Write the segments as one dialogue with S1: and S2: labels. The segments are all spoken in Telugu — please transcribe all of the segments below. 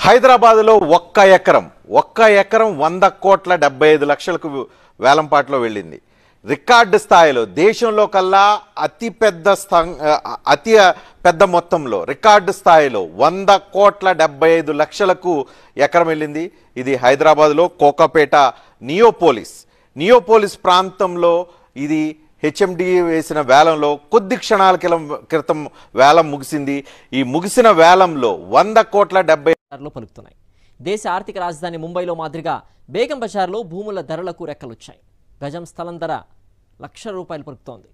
S1: హైదరాబాద్లో ఒక్క ఎకరం 100 కోట్ల 75 లక్షలకు వేలంపాట్లో వెళ్ళింది. రికార్డు స్థాయిలో దేశంలో కల్లా అతి పెద్ద మొత్తంలో రికార్డు స్థాయిలో 100 కోట్ల 75 లక్షలకు ఎకరం వెళ్ళింది. ఇది హైదరాబాద్లో కోకాపేట నియోపోలిస్ ప్రాంతంలో ఇది హెచ్ఎండి వేసిన వేలంలో కొద్ది క్షణాల క్రితం వేలం ముగిసింది. ఈ ముగిసిన వేలంలో 100 కోట్ల 70
S2: పలుకుతున్నాయి. దేశ ఆర్థిక రాజధాని ముంబైలో మాదిరిగా బేగం బజార్లో భూముల ధరలకు రెక్కలొచ్చాయి. గజం స్థలం ధర ₹1,00,000 పలుకుతోంది.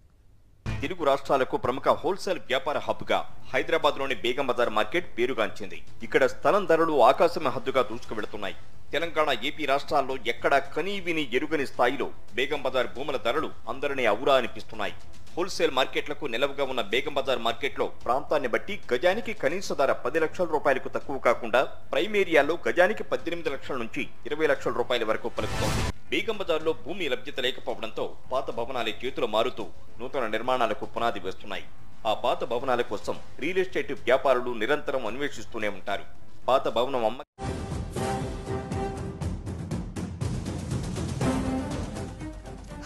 S3: తెలుగు రాష్ట్రాలకు ప్రముఖ హోల్సేల్ వ్యాపార హబ్ గా హైదరాబాద్ లోని బేగం బజార్ మార్కెట్ పేరుగాంచింది. ఇక్కడ స్థలం ధరలు ఆకాశం హద్దుగా దూసుకు వెళుతున్నాయి. తెలంగాణ, ఏపీ రాష్ట్రాల్లో ఎక్కడా కనీవిని ఎరుగని స్థాయిలో బేగం బజార్ భూముల ధరలు అందరినీ ఔరా అనిపిస్తున్నాయి. హోల్సేల్ మార్కెట్లకు నిలవుగా ఉన్న బేగం బజార్ మార్కెట్లో ప్రాంతాన్ని బట్టి గజానికి కనీస ధర ₹10,00,000 తక్కువ కాకుండా ప్రైమ్ ఏరియాలో గజానికి 18 లక్షల నుంచి 20 లక్షల రూపాయల వరకు పలుకుతోంది. బేగం బజార్లో భూమి లభ్యత లేకపోవడంతో పాత భవనాలే చేతులు మారుతూ నూతన నిర్మాణాలకు పునాది వేస్తున్నాయి. ఆ పాత భవనాల కోసం రియల్ ఎస్టేట్ వ్యాపారులు నిరంతరం అన్వేషిస్తూనే ఉంటారు. పాత భవనం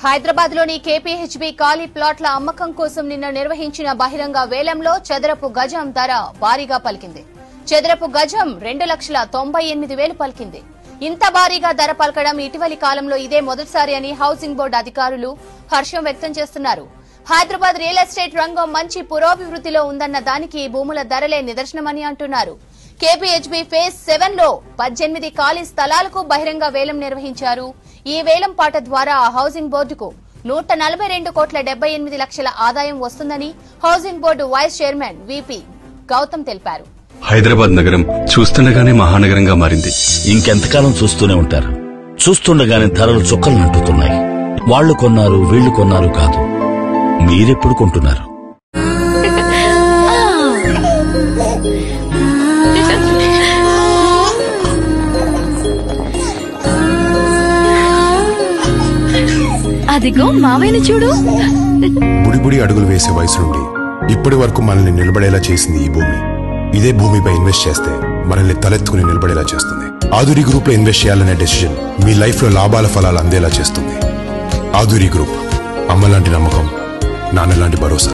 S4: హైదరాబాద్ లోని కేపీహెచ్బీ ఖాళీ ప్లాట్ల అమ్మకం కోసం నిన్న నిర్వహించిన బహిరంగ వేలంలో చదరపు గజం ధర భారీగా పలికింది. చదరపు గజం ₹2,98,000 పలికింది. ఇంత భారీగా ధర పలకడం ఇటీవలి కాలంలో ఇదే మొదటిసారి అని హౌసింగ్ బోర్డు అధికారులు హర్షం వ్యక్తం చేస్తున్నారు. హైదరాబాద్ రియల్ ఎస్టేట్ రంగం మంచి పురోభివృద్ధిలో ఉందన్న దానికి భూముల ధరలే నిదర్శనమని అంటున్నారు. కేపీహెచ్బీ ఫేజ్ 7 లో 18 ఖాళీ స్థలాలకు బహిరంగ వేలం నిర్వహించారు. ఈ వేలం పాట ద్వారా హౌసింగ్ బోర్డుకు ₹142,78 లక్షల ఆదాయం వస్తుందని housing board vice chairman VP Gautam తెలిపారు.
S5: హైదరాబాద్ నగరం చూస్తుండగానే మహానగరంగా మారింది.
S6: ఇంకెంతకాలం చూస్తూనే ఉంటారు? చూస్తుండగానే ధరలు చుక్కలు నంటుతున్నాయి. వాళ్లు కొన్నారు, వీళ్లు కొన్నారు కాదు, మీరెప్పుడు కొంటున్నారు?
S7: అదిగో మావయ్యని చూడు.
S8: బుడిబుడి అడుగులు వేసే వయసు నుండి ఇప్పటి వరకు మనల్ని నిలబడేలా చేసింది ఈ భూమి. ఇదే భూమిపై ఇన్వెస్ట్ చేస్తే మనల్ని తలెత్తుకుని నిలబడేలా చేస్తుంది. ఆధురి గ్రూప్ లో ఇన్వెస్ట్ చేయాలనే డెసిషన్ మీ లైఫ్ లో లాభాల ఫలాలు అందేలా చేస్తుంది. ఆధురి గ్రూప్, అమ్మలాంటి నమ్మకం, నాన్నలాంటి భరోసా.